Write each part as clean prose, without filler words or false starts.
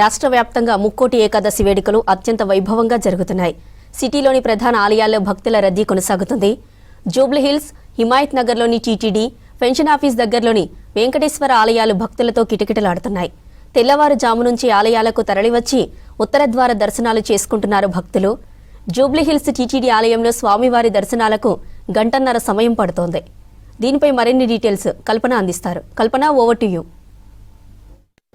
రాష్ట్ర వ్యాప్తంగా ముక్కోటి ఏకాదశి వేడుకలు అత్యంత వైభవంగా జరుగుతున్నాయి. సిటీలోని ప్రధాన ఆలయాల్లో భక్తుల రద్దీ కొనసాగుతుంది. జూబ్లీహిల్స్, హిమాయత్ నగర్లోని టీటీడీ, పెన్షన్ ఆఫీస్ దగ్గరలోని వెంకటేశ్వర ఆలయాలు భక్తులతో కిటకిటలాడుతున్నాయి. తెల్లవారుజాము నుంచి ఆలయాలకు తరలివచ్చి ఉత్తర ద్వార దర్శనాలు చేసుకుంటున్నారు భక్తులు. జూబ్లీహిల్స్ టీటీడీ ఆలయంలో స్వామివారి దర్శనాలకు గంటన్నర సమయం పడుతోంది. దీనిపై మరిన్ని డీటెయిల్స్ కల్పన అందిస్తారు. Kalpana, over to you.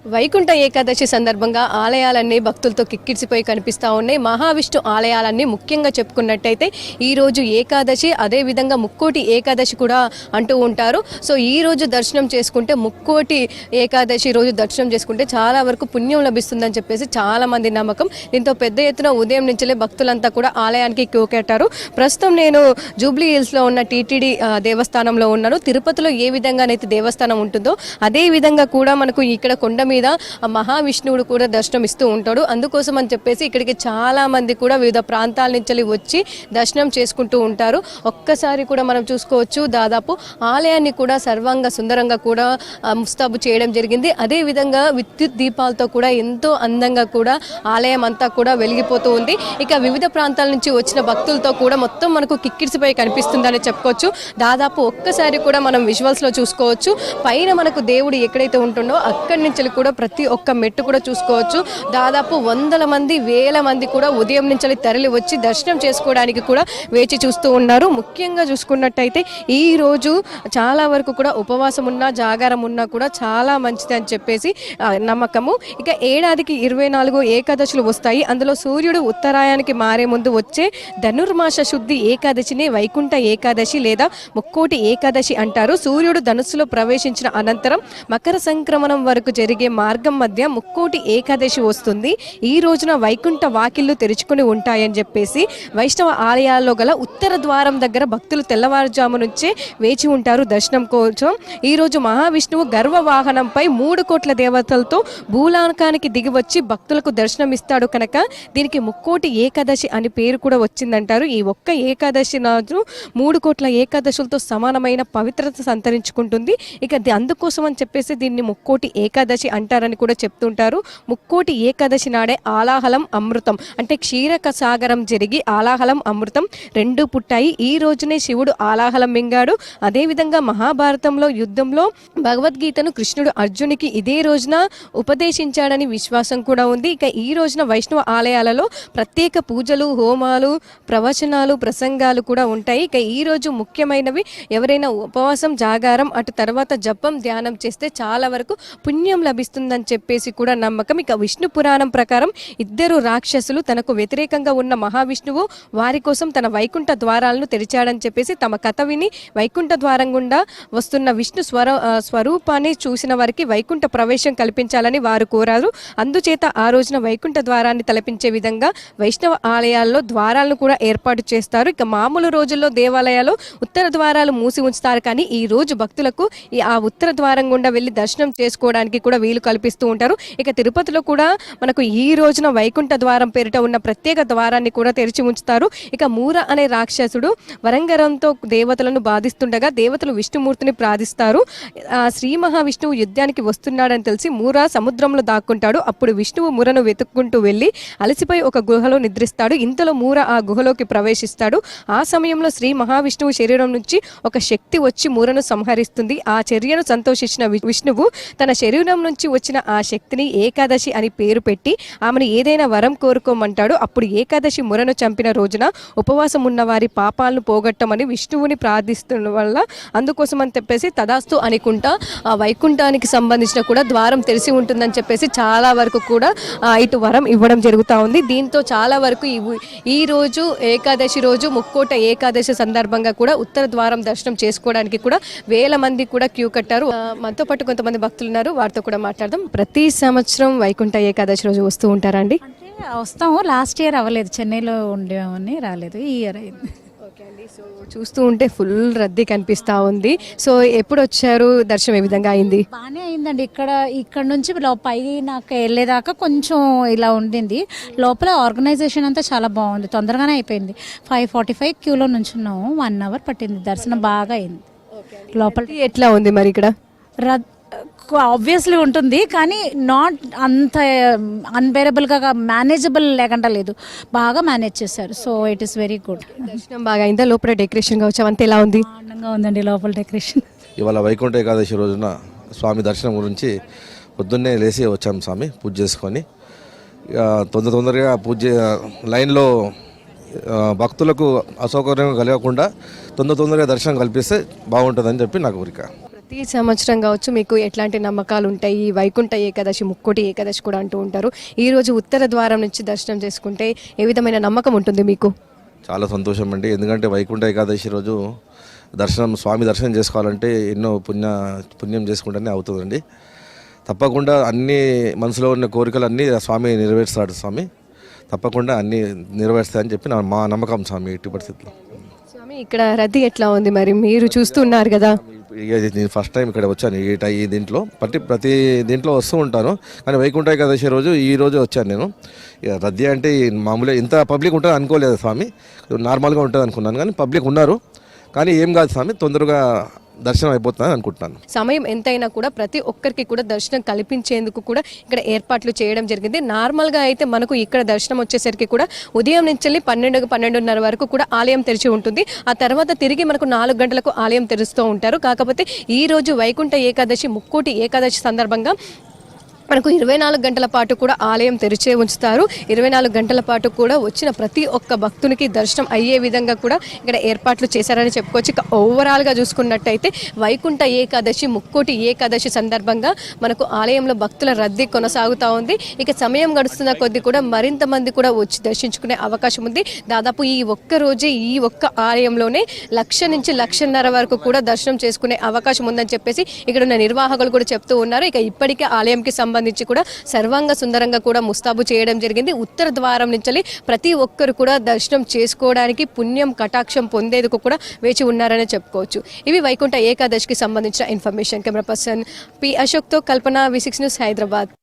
Vaikuntha Ekadashi సందర్భంగా ఆలయాలన్నీ భక్తులతో కిక్కిరిసిపోయి కనిపిస్తూ ఉన్నాయి. మహావిష్ణు ఆలయాలన్నీ ముఖ్యంగా చెప్పుకున్నట్టయితే ఈరోజు ఏకాదశి, అదేవిధంగా ముక్కోటి ఏకాదశి కూడా అంటూ ఉంటారు. సో ఈ రోజు దర్శనం చేసుకుంటే, ముక్కోటి ఏకాదశి రోజు దర్శనం చేసుకుంటే చాలా వరకు పుణ్యం లభిస్తుందని చెప్పేసి చాలా మంది నమ్మకం. దీంతో పెద్ద ఎత్తున ఉదయం నుంచే భక్తులంతా కూడా ఆలయానికి క్యూ కట్టారు. ప్రస్తుతం నేను జూబ్లీ హిల్స్లో ఉన్న టీటీడీ దేవస్థానంలో ఉన్నాను. తిరుపతిలో ఏ విధంగానైతే దేవస్థానం ఉంటుందో అదే విధంగా కూడా మనకు ఇక్కడ కొండ మీద మహావిష్ణువుడు కూడా దర్శనం ఇస్తూ ఉంటాడు. అందుకోసం అని చెప్పేసి ఇక్కడికి చాలా మంది కూడా వివిధ ప్రాంతాల నుంచి వచ్చి దర్శనం చేసుకుంటూ ఉంటారు. ఒక్కసారి కూడా మనం చూసుకోవచ్చు, దాదాపు ఆలయాన్ని కూడా సర్వంగా సుందరంగా కూడా ముస్తాబు చేయడం జరిగింది. అదే విధంగా విద్యుత్ దీపాలతో కూడా ఎంతో అందంగా కూడా ఆలయం అంతా కూడా వెలిగిపోతూ ఉంది. ఇక వివిధ ప్రాంతాల నుంచి వచ్చిన భక్తులతో కూడా మొత్తం మనకు కిక్కిరిసిపోయి కనిపిస్తుందని చెప్పుకోవచ్చు. దాదాపు ఒక్కసారి కూడా మనం విజువల్స్ లో చూసుకోవచ్చు. పైన మనకు దేవుడు ఎక్కడైతే ఉంటుందో అక్కడి నుంచి కూడా ప్రతి ఒక్క మెట్టు కూడా చూసుకోవచ్చు. దాదాపు వందల మంది, వేల మంది కూడా ఉదయం నుంచి తరలి వచ్చి దర్శనం చేసుకోవడానికి కూడా వేచి చూస్తూ ఉన్నారు. ముఖ్యంగా చూసుకున్నట్టయితే ఈ రోజు చాలా వరకు కూడా ఉపవాసం ఉన్నా, జాగారం ఉన్నా కూడా చాలా మంచిది అని చెప్పేసి నమ్మకము. ఇక ఏడాదికి 24 ఏకాదశులు వస్తాయి. అందులో సూర్యుడు ఉత్తరాయానికి మారే ముందు వచ్చే ధనుర్మాస శుద్ధి ఏకాదశిని వైకుంఠ ఏకాదశి లేదా ముక్కోటి ఏకాదశి అంటారు. సూర్యుడు ధనుస్సులో ప్రవేశించిన అనంతరం మకర సంక్రమణం వరకు జరిగే మార్గం మధ్య ముక్కోటి ఏకాదశి వస్తుంది. ఈ రోజున వైకుంఠ వాకిళ్లు తెరుచుకుని ఉంటాయని చెప్పేసి వైష్ణవ ఆలయాల్లో గల ఉత్తర ద్వారం దగ్గర భక్తులు తెల్లవారుజాము నుంచే వేచి ఉంటారు దర్శనం కోసం. ఈ రోజు మహావిష్ణువు గర్వ వాహనంపై 3 కోట్ల దేవతలతో భూలోకానికి దిగి వచ్చి భక్తులకు దర్శనం ఇస్తాడు కనుక దీనికి ముక్కోటి ఏకాదశి అని పేరు కూడా వచ్చిందంటారు. ఈ ఒక్క ఏకాదశి నాడు 3 కోట్ల ఏకాదశులతో సమానమైన పవిత్రత సంతరించుకుంటుంది. ఇక అందుకోసం అని చెప్పేసి దీన్ని ముక్కోటి ఏకాదశి అంటారని కూడా చెప్తుంటారు. ముక్కోటి ఏకాదశి నాడే ఆలాహలం అమృతం అంటే క్షీరక సాగరం జరిగి ఆలాహలం అమృతం 2 పుట్టాయి. ఈ రోజునే శివుడు ఆలాహలం మింగాడు. అదేవిధంగా మహాభారతంలో యుద్ధంలో భగవద్గీతను కృష్ణుడు అర్జునికి ఇదే రోజున ఉపదేశించాడని విశ్వాసం కూడా ఉంది. ఇక ఈ రోజున వైష్ణవ ఆలయాలలో ప్రత్యేక పూజలు, హోమాలు, ప్రవచనాలు, ప్రసంగాలు కూడా ఉంటాయి. ఇక ఈ రోజు ముఖ్యమైనవి ఎవరైనా ఉపవాసం, జాగారం, అటు తర్వాత జపం, ధ్యానం చేస్తే చాలా వరకు పుణ్యం లభిస్తుందని చెప్పేసి కూడా నమ్మకం. ఇక విష్ణు పురాణం ప్రకారం 2 రాక్షసులు తనకు వ్యతిరేకంగా ఉన్న మహావిష్ణువు వారి కోసం తన వైకుంఠ ద్వారాలను తెరిచాడని చెప్పేసి తమ కథ విని వైకుంఠ ద్వారం గుండా వస్తున్న విష్ణు స్వరూపాన్ని చూసిన వారికి వైకుంఠ ప్రవేశం కల్పించాలని వారు కోరారు. అందుచేత ఆ రోజున వైకుంఠ ద్వారాన్ని తలపించే విధంగా వైష్ణవ ఆలయాల్లో ద్వారాలను కూడా ఏర్పాటు చేస్తారు. ఇక మామూలు రోజుల్లో దేవాలయాలు ఉత్తర ద్వారాలు మూసి ఉంచుతారు. కానీ ఈ రోజు భక్తులకు ఆ ఉత్తర ద్వారం గుండా వెళ్ళి దర్శనం చేసుకోవడానికి కూడా వీలు కల్పిస్తూ ఉంటారు. ఇక తిరుపతిలో కూడా మనకు ఈ రోజున వైకుంఠ ద్వారం పేరిట ఉన్న ప్రత్యేక ద్వారాన్ని కూడా తెరిచి ఉంచుతారు. ఇక మూర అనే రాక్షసుడు వరంగరంతో దేవతలను బాధిస్తుండగా దేవతలు విష్ణుమూర్తిని ప్రార్థిస్తారు. శ్రీ మహావిష్ణువు యుద్ధానికి వస్తున్నాడని తెలిసి మూర సముద్రంలో దాక్కుంటాడు. అప్పుడు విష్ణువు మూరను వెతుక్కుంటూ వెళ్ళి అలసిపోయి ఒక గుహలో నిద్రిస్తాడు. ఇంతలో మూర ఆ గుహలోకి ప్రవేశిస్తాడు. ఆ సమయంలో శ్రీ మహావిష్ణువు శరీరం నుంచి ఒక శక్తి వచ్చి మూరను సంహరిస్తుంది. ఆ చర్యను సంతోషించిన విష్ణువు తన శరీరం నుంచి వచ్చిన ఆ శక్తిని ఏకాదశి అని పేరు పెట్టి ఆమెను ఏదైనా వరం కోరుకోమంటాడు. అప్పుడు ఏకాదశి మురను చంపిన రోజున ఉపవాసం ఉన్న వారి పాపాలను పోగొట్టమని విష్ణువుని ప్రార్థిస్తున్న వల్ల అందుకోసం అని చెప్పేసి తదాస్తు అనుకుంటా ఆ వైకుంఠానికి సంబంధించిన కూడా ద్వారం తెరిచి ఉంటుందని చెప్పేసి చాలా వరకు కూడా ఇటు వరం ఇవ్వడం జరుగుతూ ఉంది. దీంతో చాలా వరకు ఈ రోజు ఏకాదశి రోజు ముక్కోట ఏకాదశి సందర్భంగా కూడా ఉత్తర ద్వారం దర్శనం చేసుకోవడానికి కూడా వేల మంది కూడా క్యూ కట్టారు. మనతో పాటు కొంతమంది భక్తులు ఉన్నారు, వారితో కూడా మాట్లాడదాం. ప్రతి సంవత్సరం వైకుంఠ ఏకాదశి రోజు వస్తూ ఉంటారండి? అంటే వస్తాము. లాస్ట్ ఇయర్ అవ్వలేదు, చెన్నైలో ఉండేమని రాలేదు. ఈ ఇయర్ అయింది. ఓకే అండి. సో చూస్తూ ఉంటే ఫుల్ రద్దీ కనిపిస్తూ ఉంది. సో ఎప్పుడు వచ్చారు, దర్శనం ఏ విధంగా అయింది? బాగానే అయిందండి. ఇక్కడ నుంచి పై నాకు వెళ్ళేదాకా కొంచెం ఇలా ఉండింది. లోపల ఆర్గనైజేషన్ అంతా చాలా బాగుంది, తొందరగానే అయిపోయింది. 5:45 క్యూలో నుంచున్నాము. 1 hour పట్టింది. దర్శనం బాగా అయింది. లోపల ఎట్లా ఉంది మరి ఇక్కడ? ఆబ్వియస్లీ ఉంటుంది, కానీ నాట్ అంత అన్బేరబుల్గా మేనేజబుల్ లేకుండా లేదు, బాగా మేనేజ్ చేశారు. So it is very good. దర్శనం బాగా అయిందా? లోపల డెకరేషన్ కావచ్చు అంత ఎలా ఉంది? ఆనందంగా ఉందండి లోపల డెకరేషన్. ఇవాళ వైకుంఠ ఏకాదశి రోజున స్వామి దర్శనం గురించి పొద్దున్నే లేచి వచ్చాము స్వామి, పూజ చేసుకొని. ఇక తొందరగా పూజ లైన్లో భక్తులకు అసౌకర్యం కలగకుండా తొందరగా దర్శనం కల్పిస్తే బాగుంటుందని చెప్పి నాకు కోరిక. ప్రతి సంవత్సరం కావచ్చు మీకు ఎట్లాంటి నమ్మకాలు ఉంటాయి? ఈ వైకుంఠ ఏకాదశి, ముక్కోటి ఏకాదశి కూడా అంటూ ఉంటారు. ఈ రోజు ఉత్తర ద్వారం నుంచి దర్శనం చేసుకుంటే ఏ విధమైన నమ్మకం ఉంటుంది మీకు? చాలా సంతోషం అండి, ఎందుకంటే వైకుంఠ ఏకాదశి రోజు స్వామి దర్శనం చేసుకోవాలంటే ఎన్నో పుణ్యం చేసుకుంటేనే అవుతుందండి. తప్పకుండా అన్ని మనసులో ఉన్న కోరికలు అన్నీ స్వామి నెరవేరుస్తాడు. స్వామి తప్పకుండా అన్నీ నెరవేరుస్తాయని చెప్పి మా నమ్మకం స్వామి. ఎట్టి పరిస్థితుల్లో స్వామి ఇక్కడ రద్దీ ఎట్లా ఉంది మరి? మీరు చూస్తున్నారు కదా. నేను ఫస్ట్ టైం ఇక్కడ వచ్చాను ఈ దీంట్లో. ప్రతి దీంట్లో వస్తూ ఉంటాను, కానీ వైకుంఠ ఏకాదశి రోజు ఈ రోజు వచ్చాను నేను. ఇక రద్దీ అంటే మామూలుగా ఇంత పబ్లిక్ ఉంటుంది అనుకోలేదు స్వామి, నార్మల్గా ఉంటుంది అనుకున్నాను, కానీ పబ్లిక్ ఉన్నారు. కానీ ఏం కాదు స్వామి, తొందరగా దర్శనం అయిపోతుందని అనుకుంటున్నాను. సమయం ఎంతైనా కూడా ప్రతి ఒక్కరికి కూడా దర్శనం కల్పించేందుకు కూడా ఇక్కడ ఏర్పాట్లు చేయడం జరిగింది. నార్మల్గా అయితే మనకు ఇక్కడ దర్శనం వచ్చేసరికి కూడా ఉదయం నుంచి 12-12:30 వరకు కూడా ఆలయం తెరిచి ఉంటుంది. ఆ తర్వాత తిరిగి మనకు 4 గంటలకు ఆలయం తెరుస్తూ ఉంటారు. కాకపోతే ఈ రోజు వైకుంఠ ఏకాదశి, ముక్కోటి ఏకాదశి సందర్భంగా మనకు 24 గంటల పాటు కూడా ఆలయం తెరిచే ఉంచుతారు. 24 గంటల పాటు కూడా వచ్చిన ప్రతి ఒక్క భక్తునికి దర్శనం అయ్యే విధంగా కూడా ఇక్కడ ఏర్పాట్లు చేశారని చెప్పుకోవచ్చు. ఇక ఓవరాల్గా చూసుకున్నట్టయితే వైకుంఠ ఏకాదశి, ముక్కోటి ఏకాదశి సందర్భంగా మనకు ఆలయంలో భక్తుల రద్దీ కొనసాగుతూ ఉంది. ఇక సమయం గడుస్తున్న కొద్దీ కూడా మరింత మంది కూడా వచ్చి దర్శించుకునే అవకాశం ఉంది. దాదాపు ఈ ఒక్క రోజే ఈ ఒక్క ఆలయంలోనే 1,00,000 నుంచి 1,50,000 వరకు కూడా దర్శనం చేసుకునే అవకాశం ఉందని చెప్పేసి ఇక్కడ ఉన్న నిర్వాహకులు కూడా చెప్తూ ఉన్నారు. ఇక ఇప్పటికే ఆలయంకి సంబంధించి కూడా సర్వాంగ సుందరంగా కూడా ముస్తాబు చేయడం జరిగింది. ఉత్తర ద్వారం నుంచి ప్రతి ఒక్కరు కూడా దర్శనం చేసుకోవడానికి, పుణ్యం కటాక్షం పొందేందుకు కూడా వేచి ఉన్నారని చెప్పుకోవచ్చు. ఇవి వైకుంఠ ఏకాదశికి సంబంధించిన ఇన్ఫర్మేషన్. కెమెరా పర్సన్ పి అశోక్తో కల్పన, V6 న్యూస్, హైదరాబాద్.